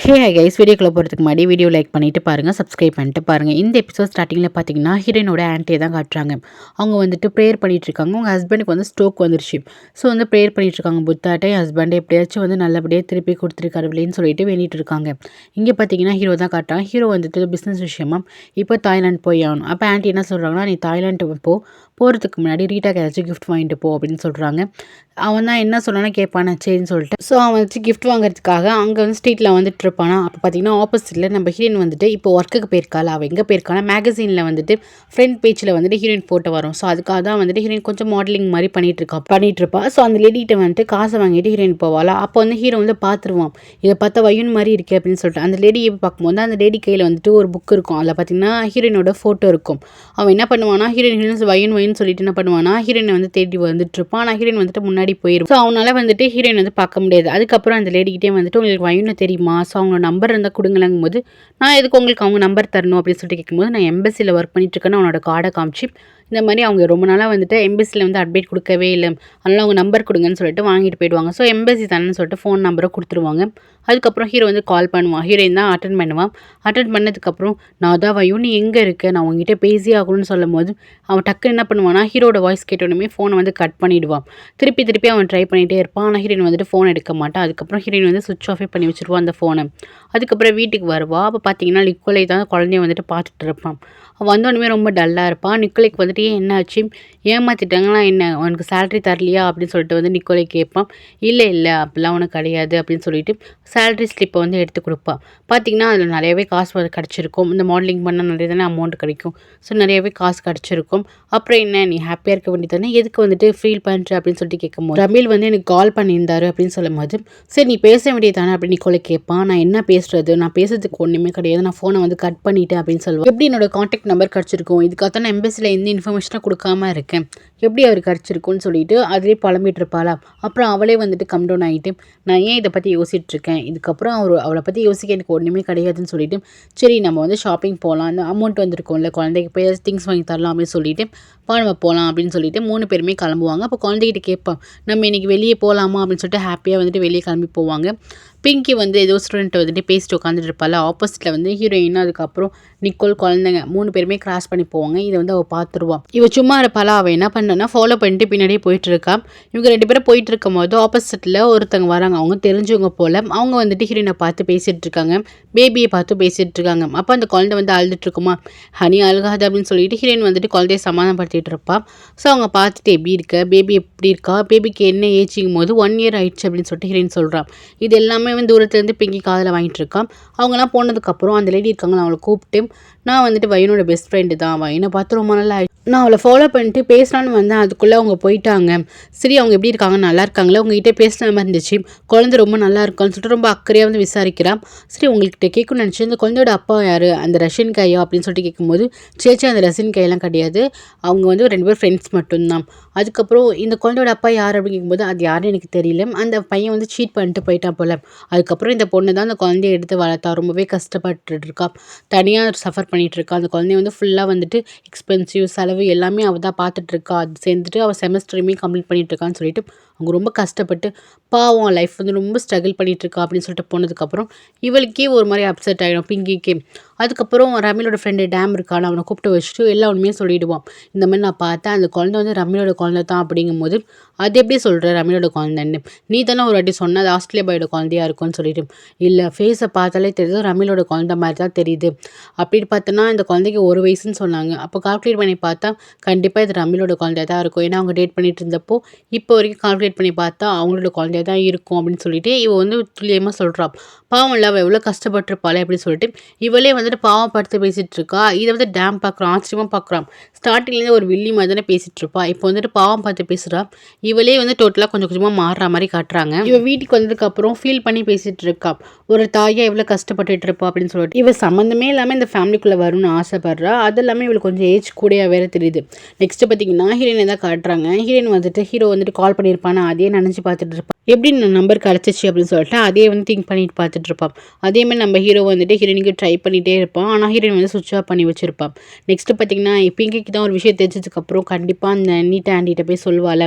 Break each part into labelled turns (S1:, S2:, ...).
S1: Hey guys, வீடியோக்குள்ள போகிறதுக்கு முன்னாடி வீடியோ லைக் பண்ணிட்டு பாருங்கள், சப்ஸ்கிரைப் பண்ணிட்டு பாருங்கள். இந்த எபிசோட் ஸ்டார்டிங்கில் பார்த்தீங்கன்னா ஹீரோயினோட ஆன்ட்டியை தான் காட்டுறாங்க. அவங்க வந்துட்டு ப்ரேயர் பண்ணிட்டு இருக்காங்க. அவங்க ஹஸ்பண்டுக்கு வந்து ஸ்ட்ரோக் வந்துருச்சு. ஸோ வந்து ப்ரேயர் பண்ணிட்டு இருக்காங்க. புத்தாட்டை ஹஸ்பண்டை எப்படியாச்சும் வந்து நல்லபடியாக திருப்பி கொடுத்துருக்காரு அப்படின்னு சொல்லிட்டு வேண்டிட்டு இருக்காங்க. இங்கே பார்த்தீங்கன்னா ஹீரோ தான் காட்டுறாங்க. ஹீரோ வந்துட்டு பிஸ்னஸ் விஷயமா இப்போ தாய்லாந்து போய் ஆகணும். அப்போ ஆன்ட்டி என்ன சொல்கிறாங்கன்னா, நீ தாய்லாந்து போகிறதுக்கு முன்னாடி ரீட்டாக்கு ஏதாச்சும் கிஃப்ட் வாங்கிட்டு போ அப்படின்னு சொல்கிறாங்க. அவன் தான் என்ன சொன்னான்னு கேட்பானே சரின்னு சொல்லிட்டு, ஸோ அவன் வச்சு கிஃப்ட் வாங்குறதுக்காக அங்கே வந்து ஸ்ட்ரீட்டில் வந்துட்டு இருப்பானா. அப்போ பார்த்தீங்கன்னா ஆப்போசிட்டில் நம்ம ஹீரோயின் வந்துட்டு இப்போ ஒர்க்குக்கு போயிருக்காள். அவள் எங்கே போயிருக்கானா, மேகசீனில் வந்துட்டு ஃப்ரண்ட் பேஜில் வந்துட்டு ஹீரோயின் ஃபோட்டோ வரும். ஸோ அதுக்காக தான் வந்துட்டு ஹீரோயின் கொஞ்சம் மாடலிங் மாதிரி பண்ணிட்டு இருப்பா. ஸோ அந்த லேடிகிட்ட வந்துட்டு காசை வாங்கிட்டு ஹீரோயின் போவாளா. அப்போ வந்து ஹீரோ வந்து பார்த்துருவான். இதை பார்த்தா வயுன் மாதிரி இருக்கே அப்படின்னு சொல்லிட்டு அந்த லேடியை பார்க்கும்போது அந்த லேடி கையில் வந்துட்டு ஒரு புக் இருக்கும். அதில் பார்த்தீங்கன்னா ஹீரோயினோட ஃபோட்டோ இருக்கும். அவன் என்ன பண்ணுவானா, ஹீரோயின் வயுன் சொல்லிட்டு என்ன பண்ணுவானா, ஹீரோயினை வந்து தேடி வந்துட்டு இருப்பான். ஆனால் ஹீரோயின் வந்துட்டு முன்னாடி போயிடும். ஸோ அவனால வந்துட்டு ஹீரோயின் வந்து பார்க்க முடியாது. அதுக்கப்புறம் அந்த லேடிக்கிட்டே வந்துட்டு உங்களுக்கு வயுன்னு தெரியுமா, ஸோ அவங்க நம்பர் இருந்தால் கொடுங்களங்கும் போது, நான் எதுக்கு உங்களுக்கு அவங்க நம்பர் தரணும் அப்படின்னு சொல்லிட்டு கேட்கும்போது, நான் எம்பசியில் ஒர்க் பண்ணிட்டு இருக்கேன்னு அவனோட கார்டை காமிச்சு இந்த மாதிரி அவங்க ரொம்ப நாளாக வந்துட்டு எம்பசியில் வந்து அப்டேட் கொடுக்கவே இல்லை, அதனால் அவங்க நம்பர் கொடுங்கன்னு சொல்லிட்டு வாங்கிட்டு போயிடுவாங்க. ஸோ எம்பசி தானேன்னு சொல்லிட்டு ஃபோன் நம்பரை கொடுத்துருவாங்க. அதுக்கப்புறம் ஹீரோ வந்து கால் பண்ணுவான். ஹீரோயின் தான் அட்டன் பண்ணுவான். அட்டன் பண்ணதுக்கப்புறம் நான் தான் வயும், நீ எங்கே இருக்க, நான் உங்ககிட்ட பேசி ஆகணும்னு சொல்லும் போது அவன் டக்குன்னு என்ன பண்ணுவான்னா, ஹீரோட வாய்ஸ் கேட்டோடனே ஃபோனை வந்து கட் பண்ணிவிடுவான். திருப்பி அவன் ட்ரை பண்ணிகிட்டே இருப்பான். ஆனால் ஹீரோயின் வந்துட்டு ஃபோன் எடுக்க மாட்டான். அதுக்கப்புறம் ஹீரோயின் வந்து சுவிட்ச் ஆஃபே பண்ணி வச்சுருவான் அந்த ஃபோனை. அதுக்கப்புறம் வீட்டுக்கு வருவா. அப்போ பார்த்தீங்கன்னா நிக்கோலை தான் குழந்தைய வந்துட்டு பார்த்துட்டு இருப்பான். அவன் வந்தோடனே ரொம்ப டல்லாக இருப்பான். நிக்கோலைக்கு வந்துட்டு என்ன ஆச்சு, ஏமாற்றிட்டாங்களா என்ன, உனக்கு சேலரி தரலையா அப்படின்னு சொல்லிட்டு வந்து நிக்கோலை கேட்பான். இல்லை அப்படிலாம் உனக்கு கிடையாது அப்படின்னு சொல்லிட்டு சேலரி ஸ்லிப்பை வந்து எடுத்து கொடுப்பான். பார்த்தீங்கன்னா அதில் நிறையவே காசு வந்து கிடச்சிருக்கும். இந்த மாடலிங் பண்ணால் நிறைய தானே அமௌண்ட் கிடைக்கும். ஸோ நிறையவே காசு கிடச்சிருக்கும். அப்புறம் என்ன, நீ ஹாப்பியாக இருக்க வேண்டியதானே, எதுக்கு வந்துட்டு ஃபீல் பண்ணுற அப்படின்னு சொல்லிட்டு கேட்கும்போது, ரமீல் வந்து எனக்கு கால் பண்ணியிருந்தாரு அப்படின்னு சொல்லும்போது, சரி நீ பேச வேண்டியதானே அப்படின்னு நிக்கோலை கேட்பான். நான் என்ன பேசுறது, நான் பேசுறதுக்கு ஒன்றுமே கிடையாது, நான் ஃபோனை வந்து கட் பண்ணிட்டேன் அப்படின்னு சொல்லுவேன். எப்படி என்னோட கான்டாக்ட் நம்பர் கிடச்சிருக்கும், இதுக்காக நான் எம்பசியில் எந்த இன்ஃபர்மேஷனாக கொடுக்காம இருக்கேன், எப்படி அவர் கிடச்சிருக்குன்னு சொல்லிட்டு அதிலே புலம்பிட்டு இருப்பாளா. அப்புறம் அவளே வந்துட்டு கம் டவுன் ஆகிட்டு, நான் ஏன் இதை பற்றி யோசிச்சுட்டு இருக்கேன், இதுக்கப்புறம் அவளை பற்றி யோசிக்க எனக்கு ஒன்றுமே கிடையாதுன்னு சொல்லிட்டு, சரி நம்ம வந்து ஷாப்பிங் போகலாம், அந்த அமௌண்ட் வந்துருக்கோம்ல, குழந்தைக்கு போய் திங்ஸ் வாங்கி தரலாம் அப்படின்னு சொல்லிட்டு நம்ம போகலாம் அப்படின்னு சொல்லிட்டு 3 பேருமே கிளம்புவாங்க. அப்போ குழந்தைகிட்ட கேட்பான், நம்ம இன்னைக்கு வெளியே போகலாமா அப்படின்னு சொல்லிட்டு ஹாப்பியாக வந்துட்டு வெளியே கிளம்பி போவாங்க. பிங்கி வந்து ஏதோ ஸ்டூடெண்ட் வந்துட்டு பேசிட்டு உட்காந்துட்டு இருப்பாள். ஆப்போசிட்டில் வந்து ஹீரோயின், அதுக்கப்புறம் நிக்கோல், குழந்தைங்க 3 பேருமே கிராஸ் பண்ணி போவாங்க. இதை வந்து அவள் பார்த்துருவான். இவள் சும்மா இருப்பாளா. அவள் என்ன பண்ணனா ஃபாலோ பண்ணிட்டு பின்னாடியே போயிட்டு இருக்கா. இவங்க 2 பேரும் போயிட்டு இருக்கும் போது ஆப்போசிட்டில் ஒருத்தவங்க வராங்க. அவங்க தெரிஞ்சவங்க போல். அவங்க வந்துட்டு ஹீரோயினை பார்த்து பேசிகிட்டு இருக்காங்க, பேபியை பார்த்து பேசிகிட்டு இருக்காங்க. அப்போ அந்த குழந்தை வந்து அழுதுட்டு இருக்குமா, ஹனி அழுகாது அப்படின்னு சொல்லிட்டு ஹீரோயின் வந்துட்டு குழந்தைய சமாதானப்படுத்திட்டு இருப்பா. ஸோ அவங்க பார்த்துட்டு எப்படி இருக்க, பேபி எப்படி இருக்கா, பேபிக்கு என்ன ஏஜிங்கும் போது 1 இயர் ஆயிடுச்சு அப்படின்னு சொல்லிட்டு ஹீரோயின் சொல்கிறான். இது எல்லாமே வந்து தூரத்துலேருந்து பிங்கி காதில் வாங்கிட்டு இருக்கான். அவங்களாம் போனதுக்கப்புறம் அந்த லேடி இருக்காங்களா, அவளை கூப்பிட்டு, நான் வந்துட்டு வயனோட பெஸ்ட் ஃப்ரெண்டு தான், வயனை பார்த்து ரொம்ப நாள் ஆயிடுச்சு, நான் அவளை ஃபாலோ பண்ணிட்டு பேசலான்னு வந்தேன், அதுக்குள்ளே அவங்க போயிட்டாங்க, சரி அவங்க எப்படி இருக்காங்க, நல்லா இருக்காங்களே, உங்ககிட்ட பேசுன மாதிரி இருந்துச்சு, குழந்தை ரொம்ப நல்லா இருக்கான்னு சொல்லிட்டு ரொம்ப அக்கறையாக வந்து விசாரிக்கிறான். சரி உங்கள்கிட்ட கேட்கணும்னு நினச்சி, இந்த குழந்தையோட அப்பா யார், அந்த ரஷ்யன் கையா அப்படின்னு சொல்லிட்டு கேட்கும்போது, சேச்சி அந்த ரஷ்யன் கையெல்லாம் கிடையாது, அவங்க வந்து 2 பேர் ஃப்ரெண்ட்ஸ் மட்டும்தான். அதுக்கப்புறம் இந்த குழந்தையோட அப்பா யார் அப்படின்னு கேட்கும்போது, அது யாருன்னு எனக்கு தெரியல, அந்த பையன் வந்து சீட் பண்ணிட்டு போயிட்டான் போல. அதுக்கப்புறம் இந்த பொண்ணு தான் அந்த குழந்தைய எடுத்து வளர்த்தா, ரொம்பவே கஷ்டப்பட்டு இருக்கா, தனியாக சஃபர் பண்ணிகிட்டு இருக்கா. அந்த குழந்தைய வந்து ஃபுல்லாக வந்துட்டு எக்ஸ்பென்சிவ் செலவு எல்லாமே அவள் தான் பார்த்துட்ருக்கா. அது சேர்ந்துட்டு அவள் செமஸ்டருமே கம்ப்ளீட் பண்ணிட்டு இருக்கான்னு சொல்லிட்டு அவங்க ரொம்ப கஷ்டப்பட்டு, பாவம் லைஃப் வந்து ரொம்ப ஸ்ட்ரகிள் பண்ணிகிட்ருக்கா அப்படின்னு சொல்லிட்டு போனதுக்கப்புறம் இவளுக்கே ஒரு மாதிரி அப்செட் ஆகிடும் பிங்கிக்கே. அதுக்கப்புறம் ரமீலோட ஃப்ரெண்டு டேம் இருக்கான்னு அவனை கூப்பிட்டு வச்சுட்டு எல்லா உண்மையே சொல்லிவிடுவான். இந்த மாதிரி நான் பார்த்தேன், அந்த குழந்தை வந்து ரமீலோட குழந்தை தான் அப்படிங்கும்போது, அது எப்படி சொல்கிற ரமீலோட குழந்தைன்னு, நீ தானே ஒரு வாட்டி சொன்ன அது ஆஸ்திரேலியா பாயோட குழந்தையா இருக்கும்னு சொல்லிட்டு, இல்லை ஃபேஸை பார்த்தாலே தெரியுது ரமீலோட குழந்தை மாதிரி தான் தெரியுது, அப்படின்னு பார்த்தோன்னா இந்த குழந்தைக்கு 1 வயசுன்னு சொன்னாங்க. அப்போ கால்குலேட் பண்ணி பார்த்தா கண்டிப்பாக இது ரமீலோட குழந்தையா தான் இருக்கும், ஏன்னா அவங்க டேட் பண்ணிட்டு இருந்தப்போ இப்போ வரைக்கும் கால்குலேட் பண்ணி பார்த்தா அவங்களோட குழந்தையா தான் இருக்கும் அப்படின்னு சொல்லிட்டு இவ வந்து துல்லியமாக சொல்கிறான். பாவம் இல்லை, அவள் எவ்வளோ கஷ்டப்பட்டுருப்பாளே அப்படின்னு சொல்லிட்டு இவளே வந்துட்டு பாவப்படுத்த பேசிகிட்டு இருக்கா. இதை வந்து டேம் பார்க்குறான், ஆச்சரியமாக பார்க்குறான். ஸ்டார்டிங்லேருந்து ஒரு வில்லி மாதிரி தானே பேசிகிட்டு இருப்பா, இப்போ வந்துட்டு பாவம் பார்த்து பேசுகிறா. இவளே வந்து டோட்டலாக கொஞ்சம் கொஞ்சமாக மாறுற மாதிரி காட்டுறாங்க. இவள் வீட்டுக்கு வந்ததுக்கப்புறம் ஃபீல் பண்ணி பேசிகிட்டு இருக்கா, ஒரு தாயாக எவ்வளோ கஷ்டப்பட்டுட்டு இருப்பா அப்படின்னு சொல்லிட்டு. இவள் சம்மந்தமே இல்லாமல் இந்த ஃபேமிலிக்குள்ளே வரும்னு ஆசைப்படுறா. அது எல்லாமே இவளுக்கு கொஞ்சம் ஏஜ் கூடயா வேறு தெரியுது. நெக்ஸ்ட்டு பார்த்தீங்கன்னா ஹீரோயினை தான் காட்டுறாங்க. ஹீரோயின் வந்துட்டு ஹீரோ வந்துட்டு கால் பண்ணியிருப்பானா அதே நினச்சி பார்த்துட்டு இருப்பான். எப்படி நம்பர் கிடச்சிச்சு அப்படின்னு சொல்லிட்டு அதே வந்து திங்க் பண்ணிட்டு பார்த்துட்டு இருப்பான். அதேமாதிரி நம்ம ஹீரோ வந்துட்டு ஹீரோயினுக்கு ட்ரை பண்ணிகிட்டே இருப்பான். ஆனால் ஹீரோயின் வந்து சுவிட்ச் ஆஃப் பண்ணி வச்சிருப்பான். நெக்ஸ்ட்டு பார்த்தீங்கன்னா பிங்கிக்கு தான் ஒரு விஷயம் தெரிஞ்சதுக்கப்புறம் கண்டிப்பாக அந்த நீட்டா ஆண்டிகிட்ட போய் சொல்லுவாள்,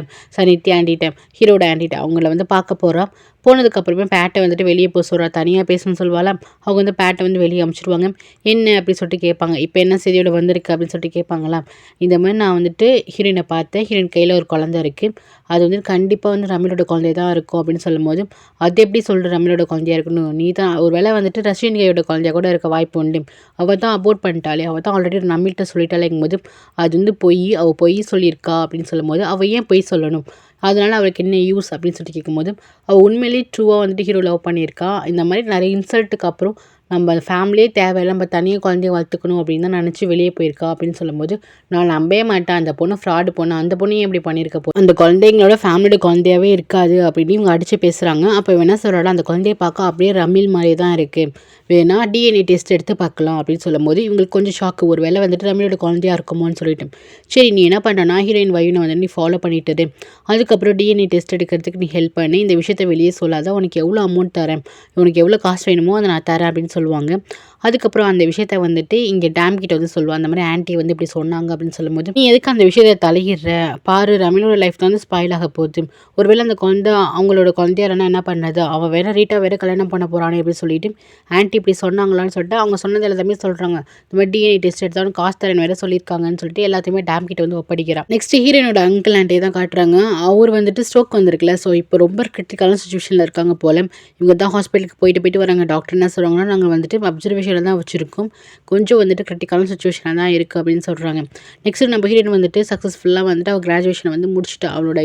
S1: நித்யா ஆண்டிகிட்ட, ஹீரோட ஆண்டிகிட்ட அவங்கள வந்து பார்க்க போகிறான். போனதுக்கப்புறமே பேட்டை வந்துட்டு வெளியே போக சொல்கிறா, தனியாக பேசணும்னு சொல்லுவாளாம். அவங்க வந்து பேட்டை வந்து வெளியே அமுச்சிடுவாங்க. என்ன அப்படின்னு சொல்லிட்டு கேட்பாங்க. இப்போ என்ன செய்தியோட வந்திருக்கு அப்படின்னு சொல்லிட்டு கேட்பாங்களாம். இந்த மாதிரி நான் வந்துட்டு ஹீரோயினை பார்த்தேன், ஹீரோயின் கையில் ஒரு குழந்தை இருக்குது, அது வந்து கண்டிப்பாக வந்து ரமீலோட குழந்தைய தான் இருக்கும் அப்படின்னு சொல்லும்போது, அது எப்படி சொல்கிற ரமீலோட குழந்தையா இருக்கணும், நீ தான் ஒரு வேளை வந்துட்டு ரஷ்யன் கையோட குழந்தையா கூட இருக்க வாய்ப்பு உண்டு, அவள் தான் அபோர்ட் பண்ணிட்டாளே, அவள் தான் ஆல்ரெடி ரமீல்கிட்ட சொல்லிட்டாலேங்கும்போது அது வந்து அவள் பொய் சொல்லியிருக்கா அப்படின்னு சொல்லும்போது, அவள் ஏன் பொய் சொல்லணும், அதனால அவளுக்கு என்ன யூஸ் அப்படின்னு சொல்லிட்டு கேட்கும்போது, அவள் உண்மையிலேயே ட்ரூவாக வந்துட்டு ஹீரோ லவ் பண்ணியிருக்கா. இந்த மாதிரி நிறைய இன்சல்ட்டுக்கு அப்புறம் நம்ம ஃபேமிலியே தேவையில்லை, நம்ம தனியாக குழந்தைய வளர்த்துக்கணும் அப்படின்னு தான் நினச்சி வெளியே போயிருக்கா அப்படின்னு சொல்லும்போது, நான் நம்பவே மாட்டேன், அந்த பொண்ணு ஃப்ராடு பொண்ணு, அந்த பொண்ணையும் எப்படி பண்ணியிருக்க அந்த குழந்தைங்களோட ஃபேமிலியோட குழந்தையாவே இருக்காது அப்படின்னு இவங்க அடித்து பேசுகிறாங்க. அப்போ என்ன சொல்கிறாள், அந்த குழந்தைய பார்க்க அப்படியே ரமீல் மாதிரி தான் இருக்குது, வேணா டிஎன்ஏ டெஸ்ட் எடுத்து பார்க்கலாம் அப்படின்னு சொல்லும்போது இவங்களுக்கு கொஞ்சம் ஷாக்கு, ஒரு வேளை வந்துட்டு ரமீலோட குழந்தையா இருக்குமோன்னு சொல்லிட்டு. சரி நீ என்ன பண்ணுறனா, ஹீரோயின் வயுனை வந்து நீ ஃபாலோ பண்ணிட்டு அதுக்கப்புறம் டிஎன்ஏ டெஸ்ட் எடுக்கிறதுக்கு நீ ஹெல்ப் பண்ணி இந்த விஷயத்தை வெளியே சொல்லாத, உனக்கு எவ்வளோ அமௌண்ட் தரேன், உனக்கு எவ்வளோ காசு வேணுமோ அதை நான் தரேன் அப்படின்னு சொல்லுவாங்க. அதுக்கப்புறம் அந்த விஷயத்த வந்துட்டு இங்கே டேம் கிட்ட வந்து சொல்லுவாள், அந்த மாதிரி ஆன்ட்டி வந்து இப்படி சொன்னாங்க அப்படின்னு சொல்லும்போது, நீ எதுக்கு அந்த விஷயத்தை தலையிடுற, பாரு ரமீலோட லைஃப் தான் வந்து ஸ்பாயில் ஆக போகுது, ஒருவேளை அந்த குழந்தை அவங்களோட குழந்தையா என்ன பண்ணுறது, அவள் வேற ரீட்டா வேற கல்யாணம் பண்ண போகிறானே அப்படின்னு சொல்லிட்டு ஆன்ட்டி இப்படி சொன்னாங்களான்னு சொல்லிட்டு அவங்க சொன்னது எல்லாத்தையுமே சொல்கிறாங்க. இந்த மாதிரி டிஎன்ஏ டெஸ்ட் எடுத்தாலும் காசு தரேன் வேற சொல்லியிருக்காங்கன்னு சொல்லிட்டு எல்லாத்தையுமே டேம் கிட்ட வந்து ஒப்படைக்கிறான். நெக்ஸ்ட் ஹீரோனோட அங்கிள் ஆன்ட்டியை தான் காட்டுறாங்க. அவர் வந்துட்டு ஸ்ட்ரோக் வந்திருக்குல்ல, ஸோ இப்போ ரொம்ப கிரிட்டிக்கலான சுச்சுவேஷனில் இருக்காங்க போல. இவங்க தான் ஹாஸ்பிட்டலுக்கு போயிட்டு வராங்க. டாக்டர் என்ன சொல்கிறாங்கன்னா, நாங்கள் வந்துட்டு அப்சர்வேஷனில் தான் வச்சுருக்கோம், கொஞ்சம் வந்துட்டு கிரிட்டிக்கலான சுச்சுவேஷனாக தான் இருக்குது அப்படின்னு சொல்கிறாங்க. நெக்ஸ்ட் நம்ம ஹீரோயின் வந்துட்டு சக்ஸஸ்ஃபுல்லாக வந்துட்டு அவள் கிராஜுவேஷனை வந்து முடிச்சுட்டா, அவளோட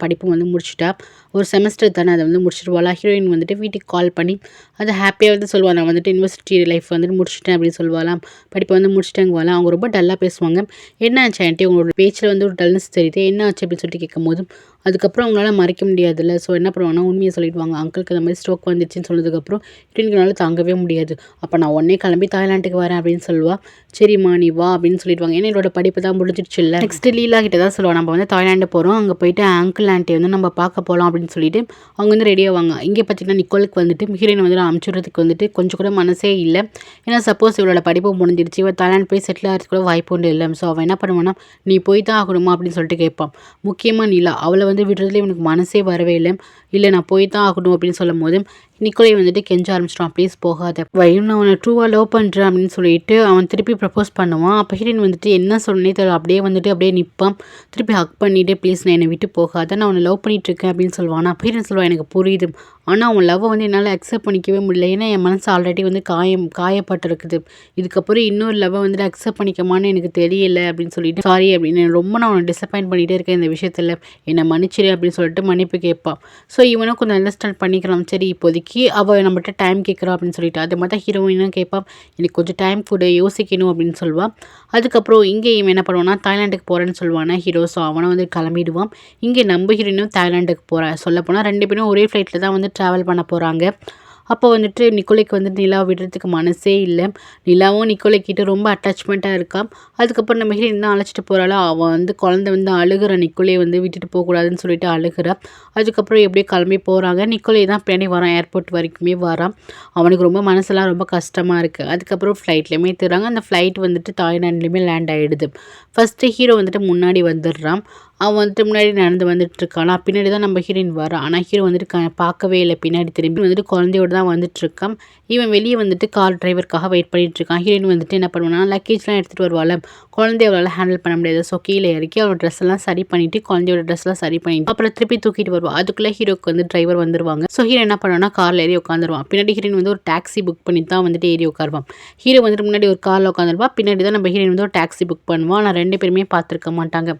S1: படிப்பு வந்து முடிச்சுட்டா, ஒரு செமஸ்டர் தானே அதை வந்து முடிச்சிருவாளா. ஹீரோயின் வந்துட்டு வீட்டுக்கு கால் பண்ணி அதை ஹாப்பியாக வந்து சொல்லுவாள், நான் வந்துட்டு யூனிவர்சிட்டி லைஃப் வந்துட்டு முடிச்சிட்டேன் அப்படின்னு சொல்லுவாளாம், படிப்பை வந்து முடிச்சிட்டேங்குவாளாம். அவங்க ரொம்ப டல்லாக பேசுவாங்க. என்ன ஆச்சு ஆண்டி, உங்களோட பேச்சில் வந்து ஒரு டல்னஸ் தெரியுது, என்ன ஆச்சு அப்படின்னு சொல்லிட்டு கேட்கும்போது, அதுக்கப்புறம் அவங்களால மறைக்க முடியாதுல்ல, ஸோ என்ன பண்ணுவாங்கன்னா உண்மையை சொல்லிடுவாங்க. அங்கிளுக்கு அந்த மாதிரி ஸ்ட்ரோக் வந்துச்சுன்னு சொன்னதுக்கப்புறம் ஹீரோயினால தாங்கவே முடியாது. அப்போ நான் உடனே கிளம்பி தாய்லாண்டுக்கு வரேன் அப்படின்னு சொல்லுவாள். சரிம்மா நீ வா அப்படின்னு சொல்லிடுவாங்க. ஏன்னா என்னோட படிப்பு தான் முடிஞ்சிடுச்சு இல்லை. நெக்ஸ்ட் லீலா கிட்ட தான் சொல்லுவாள், நம்ம வந்து தாய்லாண்டு போகிறோம், அங்கே போயிட்டு அங்கிள் ஆண்டி வந்து நம்ம பார்க்க போகலாம் அப்படின்னு சொல்லிட்டு அவங்க வந்து ரெடியாவாங்க. இங்கே பார்த்தீங்கன்னா நிக்கோலுக்கு வந்துட்டு ஹீரோயின் வந்து நான் அனுப்பிச்சுடுறதுக்கு வந்துட்டு கொஞ்சம் கூட மனசே இல்லை. ஏன்னா சப்போஸ் இவளோட படிப்பு முடிஞ்சிடுச்சு, இவள் தாய்லாந்து போய் செட்டில் ஆகிறதுக்கு கூட வாய்ப்பு ஒன்று இல்லை. ஸோ அவன் என்ன பண்ணுவான்னா, நீ போய் தான் ஆகணுமா அப்படின்னு சொல்லிட்டு கேட்பான். முக்கியமாக நிலா, அவளை வந்து விடுறதுல இவனுக்கு மனசே வரவே இல்லை. இல்லை நான் போய் தான் ஆகணும் அப்படின்னு சொல்லும் போது நிக்கோலை வந்துட்டு கெஞ்ச ஆரம்பிச்சிட்டான், ப்ளீஸ் போகாத, வயும் நான் அவனை ட்ரூவாக லவ் பண்ணுறேன் அப்படின்னு சொல்லிட்டு அவன் திருப்பி ப்ரப்போஸ் பண்ணுவான். அப்போ ஹீரோயின் வந்துட்டு என்ன சொல்லனே தெரியல, அப்படியே நிற்பான். திருப்பி ஹக் பண்ணிவிட்டு ப்ளீஸ் நான் என்னை விட்டு போகாத, நான் அவனை லவ் பண்ணிகிட்ருக்கேன் அப்படின்னு சொல்லுவான். அப்போ ஹீரோயின் சொல்லுவான், எனக்கு புரியுது, ஆனால் அவன் லவ்வை வந்து என்னால் அக்செப்ட் பண்ணிக்கவே முடியல, ஏன்னா என் மனசு ஆல்ரெடி வந்து காயப்பட்டிருக்குது, இதுக்கப்புறம் இன்னொரு லவ்வை வந்துட்டு அக்செப்ட் பண்ணிக்கமான்னு எனக்கு தெரியல அப்படின்னு சொல்லிட்டு, சாரி அப்படின்னு ரொம்ப நான் அவனை டிசப்பாயின்ட் பண்ணிகிட்டே இருக்கேன் இந்த விஷயத்தில், என்னை மன்னிச்சிரு அப்படின்னு சொல்லிட்டு மன்னிப்பு கேட்பான். ஸோ இவனும் கொஞ்சம் அண்டர்ஸ்டாண்ட் பண்ணிக்கலாம், சரி இப்போதைக்கு அவள் நம்மகிட்ட டைம் கேட்குறா அப்படின்னு சொல்லிட்டு. அது மாதிரி தான் ஹீரோயினும் கேட்பான், எனக்கு கொஞ்சம் டைம் கூட யோசிக்கணும் அப்படின்னு சொல்லுவான். அதுக்கப்புறம் இங்கே இவன் என்ன பண்ணுவான்னா, தாய்லாண்டுக்கு போகிறேன்னு சொல்லுவானா ஹீரோ. ஸோ அவனை வந்து கிளம்பிடுவான். இங்கே நம்ம ஹீரோயினும் தாய்லாண்டுக்கு போகிறான். சொல்லப்போனால் 2 பேரும் ஒரே ஃப்ளைட்டில் தான் வந்து ட்ராவல் பண்ண போகிறாங்க. அப்போ வந்துட்டு நிக்கோலைக்கு வந்துட்டு நிலாவை விடுறதுக்கு மனசே இல்லை. நிலாவும் நிக்கோலைக்கிட்ட ரொம்ப அட்டாச்மெண்ட்டாக இருக்கான். அதுக்கப்புறம் நம்ம ஹீரோயின் தான் அழைச்சிட்டு போகிறாளோ, அவள் வந்து குழந்தை வந்து அழுகிற, நிக்கோலையை வந்து விட்டுட்டு போகக்கூடாதுன்னு சொல்லிட்டு அழுகிறா. அதுக்கப்புறம் எப்படியோ கிளம்பி போகிறாங்க. நிக்கோலை தான் பின்னாடி வரான், ஏர்போர்ட் வரைக்குமே வரான். அவனுக்கு ரொம்ப மனசெல்லாம் ரொம்ப கஷ்டமாக இருக்குது. அதுக்கப்புறம் ஃப்ளைட்லேயுமே ஏற்றுறாங்க. அந்த ஃப்ளைட் வந்துட்டு தாய்லாண்ட்லேயுமே லேண்ட் ஆகிடுது. ஃபஸ்ட்டு ஹீரோ வந்துட்டு முன்னாடி வந்துடுறான். அவன் வந்துட்டு முன்னாடி நடந்து வந்துட்டுருக்கான். பின்னாடி தான் நம்ம ஹீரோயின் வரான். ஆனால் ஹீரோ வந்துட்டு பார்க்கவே இல்லை, பின்னாடி திரும்பி வந்துட்டு குழந்தையோடு தான் வந்துட்டுருக்கான். இவன் வெளியே வந்துட்டு கார் டிரைவருக்காக வெயிட் பண்ணிகிட்ருக்கான். ஹீரோயின் வந்துட்டு என்ன பண்ணுவானா, லக்கேஜ்லாம் எடுத்துகிட்டு வருவாள். குழந்தைய அவளால் ஹேண்டில் பண்ண முடியாது. ஸோ கீழே இறக்கி அவளோட ட்ரெஸ் எல்லாம் சரி பண்ணிவிட்டு, குழந்தையோட ட்ரெஸ்லாம் சரி பண்ணிவிட்டு அப்புறம் திருப்பி தூக்கிட்டு வருவாள். அதுக்குள்ளே ஹீரோக்கு வந்து டிரைவர் வந்துடுவாங்க. ஸோ ஹீரோ என்ன பண்ணுவானா, காரில் ஏறி உட்காந்துருவான். பின்னாடி ஹீரோயின் வந்து ஒரு டாக்ஸி புக் பண்ணி தான் வந்துட்டு ஏறி உட்காருவான். ஹீரோ வந்துட்டு முன்னாடி ஒரு காரில் உட்காந்துருவா, பின்னாடி தான் நம்ம ஹீரோயின் வந்து ஒரு டாக்ஸி புக் பண்ணுவான். ஆனால் 2 பேருமே பார்த்துருக்க மாட்டாங்க.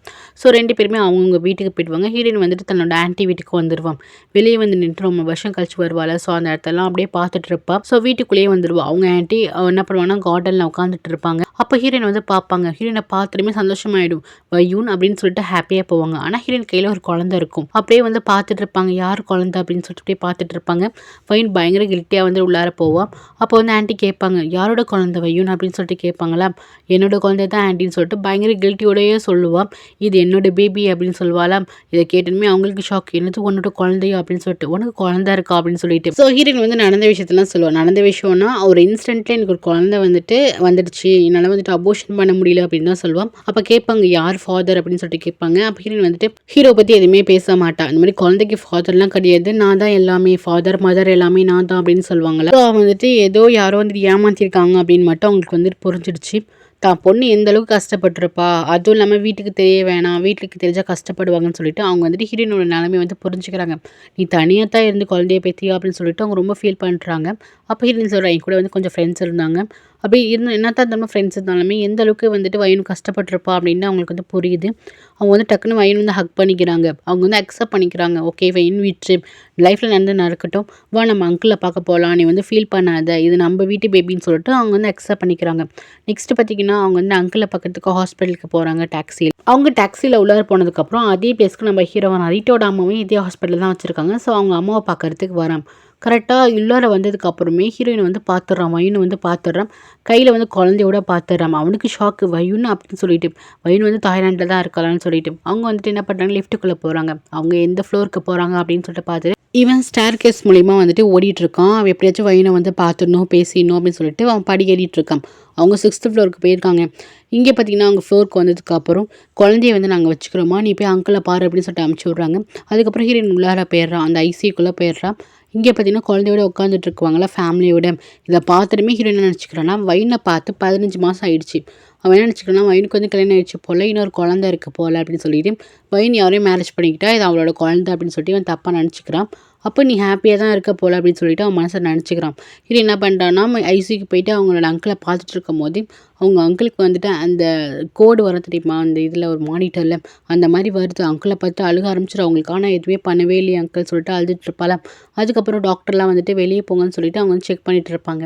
S1: ஸோ 2 பேருமே அவங்கவுங்க வீட்டுக்கு போயிடுவாங்க. ஹீரோயின் வந்துட்டு தன்னோட ஆன்ட்டி வீட்டுக்கு வந்துடுவான். வெளியே வந்து நின்று ரொம்ப வருஷம் கழிச்சு வருவாள். ஸோ அந்த இடத்தெல்லாம் அப்படியே பார்த்துட்டு இருப்பாள். ஸோ வீட்டுக்குள்ளேயே வந்துடுவா. அவங்க ஆன்ட்டி என்ன பண்ணுவாங்கன்னா, கார்டனில் உட்காந்துட்டு இருப்பாங்க. அப்போ ஹீரோயின் வந்து பார்ப்பாங்க. ஹீரோயினை பார்த்துட்டுமே சந்தோஷமாயிடும், வயூன் அப்படின்னு சொல்லிட்டு ஹாப்பியாக போவாங்க. ஆனால் ஹீரோயின் கையில் ஒரு குழந்தை இருக்கும். அப்படியே வந்து பார்த்துட்டு இருப்பாங்க, யார் குழந்தை அப்படின்னு சொல்லிட்டு அப்படியே பார்த்துட்டு இருப்பாங்க. வயூன் பயங்கர கில்ட்டியாக வந்து உள்ளார போவான். அப்போ வந்து ஆன்ட்டி கேட்பாங்க, யாரோட குழந்தை வயூன் அப்படின்னு சொல்லிட்டு கேட்பாங்களா. என்னோட குழந்தை தான் ஆன்ட்டின்னு சொல்லிட்டு பயங்கர கில்ட்டியோடையே சொல்லுவான். இது என்னோட பேபி அப்படின்னு சொல்லுவாளாம். இதை கேட்டதுமே அவங்களுக்கு ஷாக், என்னது உன்னோட குழந்தையோ அப்படின்னு சொல்லிட்டு, உனக்கு குழந்தை இருக்கா அப்படின்னு சொல்லிட்டு. ஸோ ஹீரோயின் வந்து நடந்த விஷயத்தெல்லாம் சொல்லுவாள். நடந்த விஷயம்னா ஒரு இன்ஸ்டன்ட்ல எனக்கு ஒரு குழந்தை வந்துட்டு வந்துடுச்சு, என்னால் என்னால் வந்துட்டு அபோர்ஷன் பண்ண முடியல அப்படின்னு தான் சொல்லுவான். அப்போ கேட்பாங்க யார் ஃபாதர் அப்படின்னு சொல்லிட்டு கேட்பாங்க. அப்போ ஹீரோயின் வந்துட்டு ஹீரோ பற்றி எதுவுமே பேச மாட்டான். இந்த மாதிரி குழந்தைக்கு ஃபாதர்லாம் கிடையாது, நான் தான் எல்லாமே, ஃபாதர் மதர் எல்லாமே நான் தான் அப்படின்னு சொல்லுவாங்கல்ல. ஸோ அவன் வந்துட்டு ஏதோ யாரோ வந்துட்டு ஏமாத்திருக்காங்க அப்படின்னு மட்டும் அவங்களுக்கு வந்துட்டு புரிஞ்சிடுச்சு. தான் பொண்ணு எந்த அளவுக்கு கஷ்டப்பட்டிருப்பா, அதுவும் இல்லாமல் வீட்டுக்கு தெரிய வேணாம், வீட்டுக்கு தெரிஞ்சால் கஷ்டப்படுவாங்கன்னு சொல்லிட்டு அவங்க வந்துட்டு ஹீரோயினோட நிலைமை வந்து புரிஞ்சுக்கிறாங்க. நீ தனியாக தான் இருந்து குழந்தைய பெற்றியா அப்படின்னு சொல்லிட்டு அவங்க ரொம்ப ஃபீல் பண்ணுறாங்க. அப்போ ஹீரோயின் சொல்கிறா, என் கூட வந்து கொஞ்சம் ஃப்ரெண்ட்ஸ் இருந்தாங்க, அப்படி இருந்து என்னத்தான் நம்ம ஃப்ரெண்ட்ஸ் இருந்தாலுமே எந்த அளவுக்கு வந்துட்டு வயனு கஷ்டப்பட்டிருப்பா அப்படின்னு அவங்களுக்கு வந்து புரியுது. அவங்க வந்து டக்குன்னு வயன் வந்து ஹக் பண்ணிக்கிறாங்க. அவங்க வந்து அக்செப்ட் பண்ணிக்கிறாங்க. ஓகே வயன் விட்ரு, லைஃப்பில் நடக்கட்டும், வா நம்ம அங்கிளை பார்க்க போகலாம், நீ வந்து ஃபீல் பண்ணாத, இது நம்ம வீட்டு பேபின்னு சொல்லிட்டு அவங்க வந்து அக்செப்ட் பண்ணிக்கிறாங்க. நெக்ஸ்ட் பார்த்திங்கன்னா அவங்க வந்து அங்கிளை பார்க்கறதுக்கு ஹாஸ்பிட்டலுக்கு போகிறாங்க டாக்ஸியில். அவங்க டாக்ஸியில் உள்ளார போனதுக்கப்புறம் அதே பிளேஸ்க்கு நம்ம ஹீரோவான ரீட்டோட அம்மாவையும் இதே ஹாஸ்பிட்டல் தான் வச்சுருக்காங்க. ஸோ அவங்க அம்மாவை பார்க்கறதுக்கு வரான். கரெக்டாக உள்ளார வந்ததுக்கு அப்புறமே ஹீரோயின் வந்து பார்த்துட்றான், வயனு வந்து பார்த்துட்றான், கையில் வந்து குழந்தையோட பார்த்துட்றான். அவனுக்கு ஷாக்கு, வயனு அப்படின்னு சொல்லிட்டு, வயனு வந்து தாய்லாண்டில் தான் இருக்கலான்னு சொல்லிட்டு அவங்க வந்துட்டு என்ன பண்ணுறாங்க, லிஃப்ட்டுக்குள்ளே போகிறாங்க. அவங்க எந்த ஃப்ளோருக்கு போகிறாங்க அப்படின்னு சொல்லிட்டு பார்த்துட்டு இவன் ஸ்டேர் கேஸ் மூலிமா வந்துட்டு ஓடிட்டுருக்கான். அவன் எப்படியாச்சும் வயனை வந்து பார்த்துடணும், பேசிடணும் அப்படின்னு சொல்லிட்டு அவன் படி ஏறிட்டுருக்கான். அவங்க 6th ஃப்ளோருக்கு போயிருக்காங்க. இங்கே பார்த்தீங்கன்னா அவங்க ஃப்ளோருக்கு வந்ததுக்கப்புறம் குழந்தைய வந்து நாங்கள் வச்சுக்கிறோமா, நீ போய் அங்கிளை பாரு அப்படின்னு சொல்லிட்டு அனுப்பிச்சி விட்றாங்க. அதுக்கப்புறம் ஹீரோயின் உள்ளார போயிடுறான், அந்த ஐசியூக்குள்ளே போயிடுறான். இங்கே பார்த்தீங்கன்னா குழந்தையோட உட்காந்துட்டு இருக்குவாங்களா ஃபேமிலியோட. இதை பார்த்துட்டுமே ஹீரோயின் என்ன நினச்சிக்கிறான்னா, வயனை பார்த்து 15 மாதம் ஆயிடுச்சு. அவன் என்ன நினச்சிக்கிறான்னா, வயனுக்கு வந்து கல்யாணம் ஆயிடுச்சு போல், இன்னொரு குழந்தை இருக்க போல் அப்படின்னு சொல்லிட்டு வயன் யாரையும் மேரேஜ் பண்ணிக்கிட்டா இது அவளோட குழந்தை அப்படின்னு சொல்லிட்டு அவன் தப்பாக நினச்சிக்கிறான். அப்போ நீ ஹாப்பியாக தான் இருக்க போல் அப்படின்னு சொல்லிட்டு அவன் மனசில் நினச்சிக்கிறான். இது என்ன பண்ணுறான்னா, ஐசிக்கு போயிட்டு அவங்களோட அங்கிளை பார்த்துட்டு இருக்கும் போது அவங்க அங்கிளுக்கு வந்துட்டு அந்த கோடு வர தெரியுமா, அந்த இதில் ஒரு மானிட்டரில் அந்த மாதிரி வருது. அங்கிளை பார்த்து அழுக ஆரம்பிச்சிடும். அவங்களுக்கு ஆனால் எதுவுமே பண்ணவே இல்லையே அங்கிள் சொல்லிட்டு அழுதுட்டு இருப்பாள். அதுக்கப்புறம் டாக்டர்லாம் வந்துட்டு வெளியே போங்கன்னு சொல்லிட்டு அவங்க வந்து செக் பண்ணிட்டு இருப்பாங்க.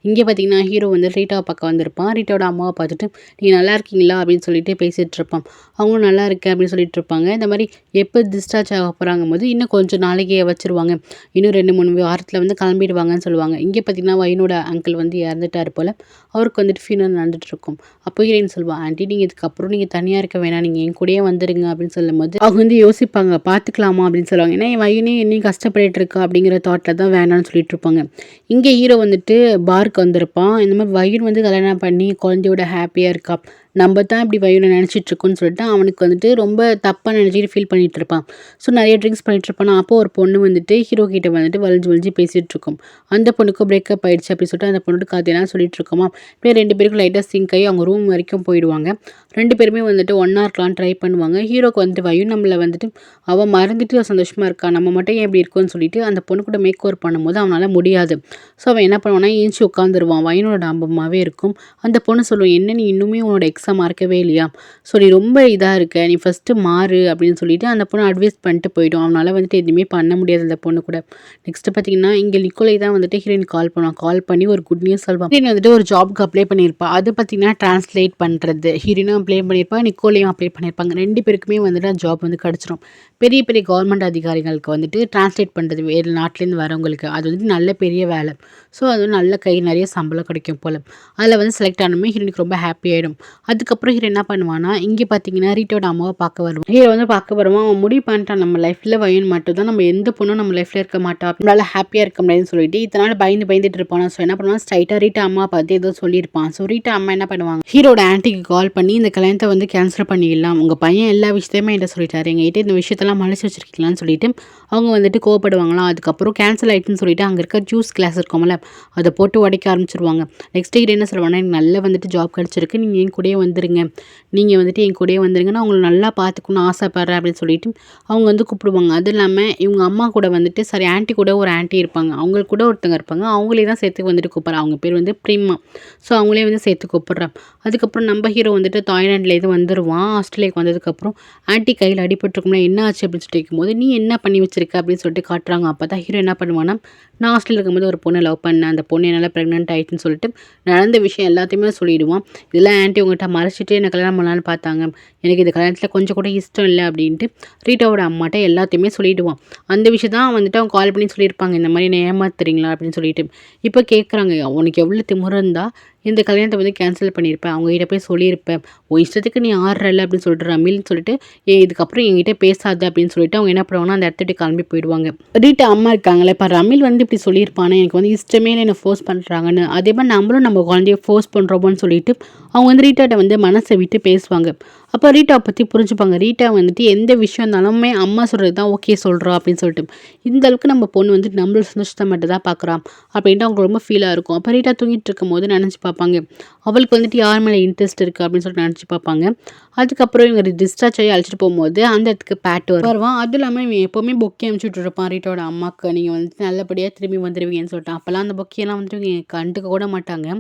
S1: இங்கே பார்த்தீங்கன்னா ஹீரோ வந்து ரீட்டாவை பார்க்க வந்திருப்பான். ரீட்டாவோட அம்மாவை பார்த்துட்டு நீங்கள் நல்லா இருக்கீங்களா அப்படின்னு சொல்லிட்டு பேசிகிட்டு இருப்பான். அவங்களும் நல்லா இருக்கேன் அப்படின்னு சொல்லிட்டு இருப்பாங்க. இந்த மாதிரி எப்போ டிஸ்சார்ஜ் ஆக போகிறாங்க போது இன்னும் கொஞ்சம் நாளைக்கு வச்சுருவாங்க, இன்னும் 2-3 வாரத்தில் வந்து கிளம்பிடுவாங்கன்னு சொல்லுவாங்க. இங்கே பார்த்தீங்கன்னா வயனோட அங்கிள் வந்து இறந்துட்டார் போல். அவருக்கு வந்துட்டு ஃபியூனரல் நடந்துட்டுருக்கும். அப்போ ஹீரோயின் சொல்லுவாள், ஆண்டி நீங்கள் இதுக்கப்புறம் நீங்கள் தனியாக இருக்க வேணாம், நீங்கள் என் கூடயே வந்துடுங்க அப்படின்னு சொல்லும்போது அவங்க வந்து யோசிப்பாங்க, பார்த்துக்கலாமா அப்படின்னு சொல்லுவாங்க. ஏன்னா என் வயனே என்னையும் கஷ்டப்பட்டு இருக்கா அப்படிங்கிற தாட்டில் தான் வேணான்னு சொல்லிட்டு இருப்பாங்க. இங்கே ஹீரோ வந்துட்டு பாருக்கு வந்திருப்பான். இந்த மாதிரி வயன் வந்து கல்யாணம் பண்ணி குழந்தையோட ஹாப்பியாக இருக்கா, நம்ம தான் இப்படி வயனை நினச்சிட்டு இருக்கோன்னு சொல்லிட்டு அவனுக்கு வந்துட்டு ரொம்ப தப்பாக நினச்சிட்டு ஃபீல் பண்ணிகிட்டு இருப்பான். ஸோ நிறைய ட்ரிங்க்ஸ் பண்ணிகிட்டு இருப்பான். அப்போ ஒரு பொண்ணு வந்துட்டு ஹீரோ கிட்ட வந்துட்டு வலிஞ்சு பேசிகிட்டு இருக்கும். அந்த பொண்ணுக்கும் பிரேக்கப் ஆயிடுச்சு அப்படின்னு சொல்லிட்டு அந்த பொண்ணு கதையெல்லாம் சொல்லிட்டு இருக்கோமா. இப்போ 2 பேருக்கும் லைட்டாக சிங்க் ஆகி அவங்க ரூம் வரைக்கும் போயிடுவாங்க. 2 பேருமே வந்துட்டு ஒன்றா இருக்கலாம்னு ட்ரை பண்ணுவாங்க. ஹீரோக்கு வந்துட்டு வயன் நம்மளை வந்துட்டு அவள் மறந்துட்டு சந்தோஷமாக இருக்கா, நம்ம மட்டும் ஏன் இப்படி இருக்குன்னு சொல்லிட்டு அந்த பொண்ணு கூட மேக் ஓவர் பண்ணும்போது அவனால் முடியாது. ஸோ அவன் என்ன பண்ணுவான்னா ஏஞ்சி உட்காந்துருவான். வயனோட ஞாபகமாகவே இருக்கும். அந்த பொண்ணு சொல்லுவான், என்ன நீ இன்னுமே உன்னோட எக்ஸாம் மறக்கவே இல்லையா, ஸோ நீ ரொம்ப இதாக இருக்க, நீ ஃபஸ்ட்டு மாறு அப்படின்னு சொல்லிட்டு அந்த பொண்ணு அட்வைஸ் பண்ணிட்டு போயிடும். அவனால் வந்துட்டு எதுவுமே பண்ண முடியாது அந்த பொண்ணு கூட. நெக்ஸ்ட்டு பார்த்தீங்கன்னா இங்கே நிக்கோலை தான் வந்துட்டு ஹீரோயின் கால் பண்ணுவான். கால் பண்ணி ஒரு குட் நியூஸ் சொல்வான். ஹீரோயின் வந்துட்டு ஒரு ஜாப்க்கு அப்ளை பண்ணியிருப்பா. அது பார்த்தீங்கன்னா டிரான்ஸ்லேட் பண்ணுறது. ஹீரோயினும் அப்ளை பண்ணியிருப்பா, நிக்கோலையும் அப்ளை பண்ணியிருப்பாங்க. 2 பேருக்குமே வந்துட்டு ஜாப் வந்து கிடச்சிரும். பெரிய பெரிய கவர்மெண்ட் அதிகாரிகளுக்கு வந்துட்டு டிரான்ஸ்லேட் பண்ணுறது, வேறு நாட்டிலேருந்து வரவங்களுக்கு அது வந்துட்டு நல்ல பெரிய வேலை. ஸோ அது வந்து நல்ல கை நிறைய சம்பளம் கிடைக்கும் போல். அதில் வந்து செலக்ட் ஆனமே ஹீரோயினுக்கு ரொம்ப ஹாப்பி ஆகிடும். அதுக்கப்புறம் ஹீரோ என்ன பண்ணுவான்னா, இங்கே பார்த்தீங்கன்னா ரீட்டோட அம்மாவை பார்க்க வருவான். ஹீரோ வந்து பார்க்க வருவான். அவன் முடிவு பண்ணிட்டான், நம்ம லைஃப்பில் வயன் மட்டும் தான், நம்ம எந்த பொண்ணும் நம்ம லைஃப்பில் இருக்க மாட்டா, நம்மளால ஹாப்பியாக இருக்க முடியாதுன்னு சொல்லிட்டு இதனால் பயந்துட்டு இருப்பான். ஸோ என்ன பண்ணுவான், ஸ்ட்ரைட்டாக ரீட்டா அம்மா பார்த்து ஏதோ சொல்லியிருப்பான். ஸோ ரீட்டா அம்மா என்ன பண்ணுவாங்க, ஹீரோட ஆன்ட்டிக்கு கால் பண்ணி இந்த கல்யாணத்தை வந்து கேன்சல் பண்ணிடலாம், உங்கள் பையன் எல்லா விஷயத்தையுமே என்கிட்ட சொல்லிட்டாரு, எங்ககிட்ட இந்த விஷயத்தெல்லாம் மறைச்சு வச்சிருக்கீங்களான்னு சொல்லிட்டு அவங்க வந்துட்டு கோவப்படுவாங்களாம். அதுக்கப்புறம் கேன்சல் ஆகிட்டுன்னு சொல்லிட்டு அங்கே இருக்க ஜூஸ் கிளாஸ் இருக்கும்ல, அதை போட்டு உடைக்க ஆரம்பிச்சிருவாங்க. நெக்ஸ்ட் ஹீரோ என்ன சொல்லுவாங்கன்னா, எனக்கு நல்லா வந்துட்டு ஜாப் கிடச்சிருக்கு, நீங்கள் என் கூடயே வந்துருங்க, நீங்கள் வந்துட்டு என் கூடயே வந்துருங்க, நான் உங்களை நல்லா பார்த்துக்கணும்னு ஆசைப்பட்றேன் அப்படின்னு சொல்லிட்டு அவங்க வந்து கூப்பிடுவாங்க. அது இல்லாமல் இவங்க அம்மா கூட வந்துட்டு சரி ஆன்ட்டி கூட ஒரு ஆன்ட்டி இருப்பாங்க, அவங்களுக்கு கூட ஒருத்தங்க இருப்பாங்க, அவங்களே தான் சேர்த்து வந்துட்டு கூப்பிட்றா. அவங்க பேர் வந்து ப்ரீமா. ஸோ அவங்களே வந்து சேர்த்து கூப்பிட்றான். அதுக்கப்புறம் நம்ம ஹீரோ வந்துட்டு தாய்லாண்ட்லேருந்து வந்துடுவான். ஆஸ்திரேலியாவுக்கு வந்ததுக்கப்புறம் ஆன்ட்டி கையில் அடிபட்டுருக்கும்னா என்ன ஆச்சு அப்படின்னு சொல்லிட்டு கேட்கும்போது, நீ என்ன பண்ணி வச்சிருக்க அப்படின்னு சொல்லிட்டு காட்டுறாங்க. அப்போ தான் ஹீரோ என்ன பண்ணுவான்னா, நான் ஹாஸ்டலில் இருக்கும்போது ஒரு பொண்ணை லவ் பண்ணேன், அந்த பொண்ணு என்னால் ப்ரெக்னென்ட் ஆகிட்டுன்னு சொல்லிட்டு நடந்த விஷயம் எல்லாத்தையுமே சொல்லிவிடுவான். இதெல்லாம் ஆன்ட்டி உங்கள்கிட்ட மறைச்சிட்டு என்னை கல்யாணம் பண்ணலான்னு பார்த்தாங்க, எனக்கு இந்த கல்யாணத்தில் கொஞ்சம் கூட இஷ்டம் இல்லை அப்படின்ட்டு ரீட்டாவோட அம்மாட்ட எல்லாத்தையுமே சொல்லிவிடுவான். அந்த விஷயம் தான் வந்துட்டு அவங்க கால் பண்ணி சொல்லியிருப்பாங்க, இந்த மாதிரி என்ன ஏமாத்துறீங்களா அப்படின்னு சொல்லிட்டு. இப்போ கேட்குறாங்க, உனக்கு எவ்வளோ திமிரு இருந்தால் இந்த கல்யாணத்தை வந்து கேன்சல் பண்ணியிருப்பேன். அவங்ககிட்ட போய் சொல்லியிருப்பேன். உன் இஷ்டத்துக்கு நீ ஆடுறல்ல அப்படின்னு சொல்லிட்டு ரமில்னு சொல்லிட்டு இதுக்கப்புறம் என்கிட்ட பேசாத அப்படின்னு சொல்லிட்டு அவங்க என்ன பண்ணுவாங்கன்னா அந்த இடத்த விட்டு கிளம்பி போயிடுவாங்க. ரீட்டா அம்மா இருக்காங்களே, இப்போ ரமில் வந்து இப்படி சொல்லியிருப்பானே, எனக்கு வந்து இஷ்டமே இல்லை, என்னை ஃபோர்ஸ் பண்ணுறாங்கன்னு. அதே மாதிரி நம்மளும் நம்ம குழந்தைய ஃபோர்ஸ் பண்ணுறோமோன்னு சொல்லிட்டு அவங்க வந்து ரீட்டாட்ட வந்து மனசை விட்டு பேசுவாங்க. அப்போ ரீட்டாவை பற்றி புரிஞ்சுப்பாங்க. ரீட்டா வந்துட்டு எந்த விஷயம் இருந்தாலுமே அம்மா சொல்கிறது தான் ஓகே சொல்கிறோம் அப்படின்னு சொல்லிட்டு, இந்த அளவுக்கு நம்ம பொண்ணு வந்து நம்மளோட சந்தோஷத்தை மட்டும் தான் பார்க்குறான் அப்படின்ட்டு அவங்க ரொம்ப ஃபீலாக இருக்கும். அப்போ ரீட்டா தூங்கிட்டு இருக்கும் போது நினச்சி பார்ப்பாங்க, அவளுக்கு வந்துட்டு யார் மேலே இன்ட்ரெஸ்ட் இருக்குது அப்படின்னு சொல்லிட்டு நினச்சி பார்ப்பாங்க. அதுக்கப்புறம் இவங்க டிஸ்சார்ஜ் ஆகி அழைச்சிட்டு போகும்போது அந்த இடத்துக்கு பேட் வருவான். அதுவும் இல்லாமல் இவன் எப்போவுமே பொக்கே அனுப்பிச்சுட்டு இருப்பான் ரீட்டாவோட அம்மாவுக்கு, நீங்கள் வந்துட்டு நல்லபடியாக திரும்பி வந்துடுவீங்கன்னு சொல்லிட்டு. அப்போல்லாம் அந்த பொக்கையெல்லாம் வந்துட்டு இவங்க கண்டுக்க கூட மாட்டாங்க.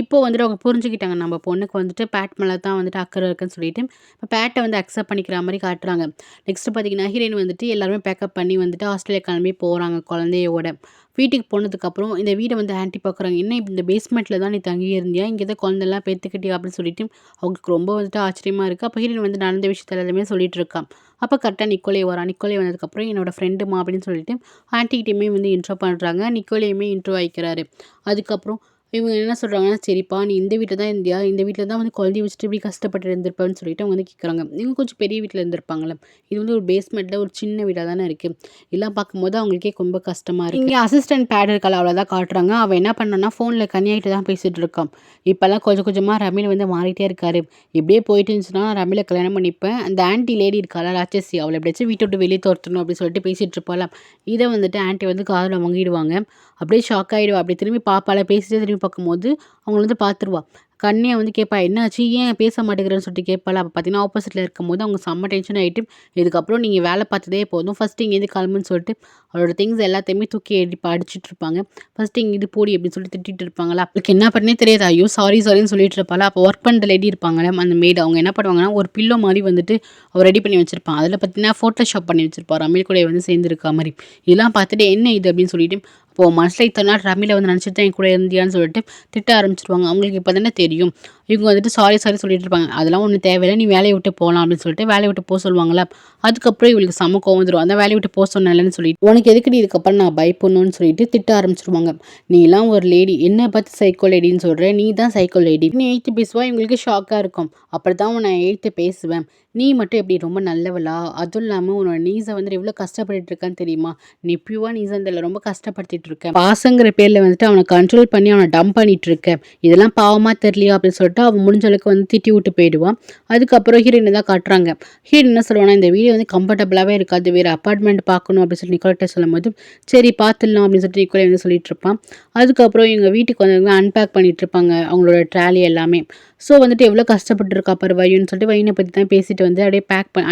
S1: இப்போ வந்துட்டு அவங்க புரிஞ்சுக்கிட்டாங்க, நம்ம பொண்ணுக்கு வந்துட்டு பேட் மேலே தான் வந்துட்டு அக்கறை இருக்குன்னு சொல்லிட்டு இப்போ பேட்டை வந்து அக்செப்ட் பண்ணிக்கிற மாதிரி காட்டுறாங்க. நெக்ஸ்ட்டு பார்த்தீங்கன்னா ஹீரோயின் வந்துட்டு எல்லாருமே பேக்கப் பண்ணி வந்துட்டு ஆஸ்திரேலியா கிளம்பி போகிறாங்க குழந்தையோட. வீட்டுக்கு போனதுக்கப்புறம் இந்த வீடை வந்து ஆன்ட்டி பார்க்குறாங்க. என்ன இந்த பேஸ்மெண்ட்டில் தான் நீ தங்கி இருந்தியா, இங்கே தான் குழந்தைலாம் பெற்றுக்கிட்டியா அப்படின்னு சொல்லிட்டு அவங்களுக்கு ரொம்ப வந்துட்டு ஆச்சரியமாக இருக்குது. அப்போ ஹீரோயின் வந்து நடந்த விஷயத்த எல்லாமே சொல்லிட்டு இருக்கான். அப்போ கரெக்டாக நிக்கோலே வரா. நிக்கோலே வந்ததுக்கப்புறம் என்னோட ஃப்ரெண்டுமா அப்படின்னு சொல்லிட்டு ஆன்ட்டிகிட்டையுமே வந்து இன்ட்ரோ பண்ணுறாங்க. நிக்கோலையுமே இன்ட்ரோ ஆகிக்கிறாரு. அதுக்கப்புறம் இவங்க என்ன சொல்கிறாங்கன்னா, சரிப்பா நீ இந்த வீட்டில் தான் இருந்தியா, இந்த வீட்டில் தான் வந்து குழந்தைய வச்சுட்டு இப்படி கஷ்டப்பட்டு இருந்திருப்பேன்னு சொல்லிட்டு அவங்க வந்து கேட்குறாங்க. இவங்க கொஞ்சம் பெரிய வீட்டில் இருந்திருப்பாங்கல்ல, இது வந்து ஒரு பேஸ்மெண்ட்டில் ஒரு சின்ன வீடாக தானே இருக்குது. இதெல்லாம் பார்க்கும்போது அவங்களுக்கே ரொம்ப கஷ்டமாக இருக்குது. இங்கே அசிஸ்டன்ட் பேட் இருக்காள், அவ்வளோதான் காட்டுறாங்க. அவள் என்ன பண்ணான்னா ஃபோனில் கன்னியாகிட்ட தான் பேசிகிட்டு இருக்கான். இப்போல்லாம் கொஞ்சம் கொஞ்சமாக ரமில் வந்து மாறிட்டே இருக்காரு. இப்படியே போயிட்டு இருந்துச்சுன்னா ரமிலை கல்யாணம் பண்ணிப்பேன். அந்த ஆன்ட்டி லேடி இருக்காளா ராட்சசி, அவளை எப்படியாச்சும் வீட்டை விட்டு வெளியே துரத்தணும் அப்படின்னு சொல்லிட்டு பேசிகிட்டு இருப்பாளாம். இதை வந்துட்டு ஆன்ட்டி வந்து காதில் வாங்கிடுவாங்க. அப்படியே ஷாக் ஆகிடுவா. அப்படி திரும்பி பாப்பால பேசிட்டே திரும்பி பார்க்கும்போது அவங்கள வந்து பார்த்துருவா. கண்ணியை வந்து கேட்பா, என்னாச்சு ஏன் பேச மாட்டேங்கிறேன்னு சொல்லிட்டு கேட்பாள். அப்போ பார்த்தீங்கன்னா ஆப்போசிட்டில் இருக்கும்போது அவங்க செம்ம டென்ஷன் ஆகிட்டு, இதுக்கப்புறம் நீங்கள் வேலை பார்த்ததே போதும், ஃபஸ்ட்டு இங்கேருந்து கிளம்புன்னு சொல்லிட்டு அவளோட திங்ஸ் எல்லாத்தையுமே தூக்கி அடிச்சுட்டு இருப்பாங்க. ஃபஸ்ட்டு இங்கே இது போடி அப்படின்னு சொல்லிட்டு திட்டிட்டு இருப்பாங்களா. அவளுக்கு என்ன பண்ணே தெரியாது. ஐயோ சாரின்னு சொல்லிட்டு இருப்பாளா. அப்போ ஒர்க் பண்ணுற லேடி இருப்பாங்களே அந்த மேடு, அவங்க என்ன பண்ணுவாங்கன்னா ஒரு பில்லோ மாதிரி வந்துட்டு அவர் ரெடி பண்ணி வச்சிருப்பான். அதில் பார்த்தீங்கன்னா ஃபோட்டோஷாப் பண்ணி வச்சிருப்பார் ரமில் கூட வந்து சேர்ந்துருக்கா மாதிரி. இதெல்லாம் பார்த்துட்டு என்ன இது அப்படின்னு சொல்லிட்டு அப்போது மனசில் இத்தனை நாள் ரமில வந்து நினச்சிட்டு தான் என் கூட இருந்தியான்னு சொல்லிட்டு திட்ட ஆரம்பிச்சிருவாங்க. அவங்களுக்கு இப்போ தானே தெரியும். இவங்க வந்துட்டு சாரி சொல்லிட்டு இருப்பாங்க. அதெல்லாம் ஒன்றும் தேவையில்லை, நீ வேலையை விட்டு போகலாம் அப்படின்னு சொல்லிட்டு வேலையை விட்டு போக சொல்லுவாங்களா. அதுக்கப்புறம் இவளுக்கு செம கோவம் வந்துடும். அந்த வேலையை விட்டு போக சொன்னேன்னு சொல்லிட்டு, உனக்கு எதுக்கு இதுக்கப்புறம் நான் பயப்படணும்னு சொல்லிட்டு திட்ட ஆரம்பிச்சிருவாங்க. நீ எல்லாம் ஒரு லேடி, என்ன பார்த்து சைக்கோ லேடின்னு சொல்கிறேன், நீ தான் சைக்கோ லேடி, நீ எய்த்து பேசுவா. இவங்களுக்கு ஷாக்காக இருக்கும். அப்படி தான் உன்னை எய்த்து பேசுவேன், நீ மட்டும் எப்படி ரொம்ப நல்லவளா, அதுவும் இல்லாமல் உன்னோட நீஸை வந்துட்டு எவ்வளோ கஷ்டப்பட்டுட்டு இருக்கான்னு தெரியுமா, நீ பியூவா நீஸை இதில் ரொம்ப கஷ்டப்படுத்திட்டு இருக்கேன், பாசங்கிற பேரில் வந்துட்டு அவனை கண்ட்ரோல் பண்ணி அவனை டம்ப் பண்ணிட்டு இருக்கேன், இதெல்லாம் பாவமாக தெரியலையா அப்படின்னு சொல்லிட்டு அவன் முடிஞ்ச அளவுக்கு வந்து திட்டி விட்டு போயிடுவான். அதுக்கப்புறம் ஹீரோயின் தான் காட்டுறாங்க. ஹீரோயின் என்ன சொல்லுவானா, இந்த வீடு வந்து கம்ஃபர்டபுளாகவே இருக்காது, வேறு அப்பார்ட்மெண்ட் பார்க்கணும் அப்படின்னு சொல்லி நிக்கோலட்ட சொல்லும் போது சரி பார்த்துடலாம் அப்படின்னு சொல்லிட்டு நிக்கோலை வந்து சொல்லிட்டு இருப்பான். அதுக்கப்புறம் எங்கள் வீட்டுக்கு வந்து அன்பேக் பண்ணிட்டு இருப்பாங்க அவங்களோட ட்ராலி எல்லாமே. ஸோ வந்துட்டு எவ்வளோ கஷ்டப்பட்டு இருக்கா பாரு வயுன்னு சொல்லிட்டு வயினை பற்றி தான் பேசிட்டு வந்து அப்படியே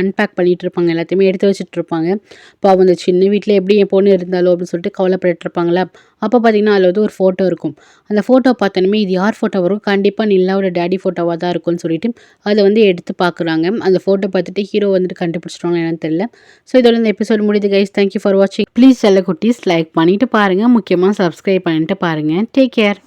S1: அன்பேக் பண்ணிட்டு இருப்பாங்க, எல்லாத்தையுமே எடுத்து வச்சுட்டு இருப்பாங்க. இப்போ அந்த சின்ன வீட்டில் எப்படி என் பொண்ணு இருந்தாலோ அப்படின்னு சொல்லிட்டு கவலைப்பட்டு இருப்பாங்களா. அப்போ பார்த்தீங்கன்னா அதில் வந்து ஒரு ஃபோட்டோ இருக்கும். அந்த ஃபோட்டோ பார்த்தோன்னே இது யார் ஃபோட்டோ வரும், கண்டிப்பாக நில்லாவோட டேடி ஃபோட்டோவாக தான் இருக்கும்னு சொல்லிட்டு அதை வந்து எடுத்து பார்க்குறாங்க. அந்த ஃபோட்டோ பார்த்துட்டு ஹீரோ வந்துட்டு கண்டுபிடிச்சிட்டாங்க என்னன்னு தெரியல. ஸோ இதோட இந்த எபிசோட் முடியுது கைஸ். தேங்க்யூ ஃபார் வாட்சிங். ப்ளீஸ் செல்ல குட்டீஸ் லைக் பண்ணிட்டு பாருங்கள், முக்கியமாக சப்ஸ்கிரைப் பண்ணிட்டு பாருங்கள். Take care.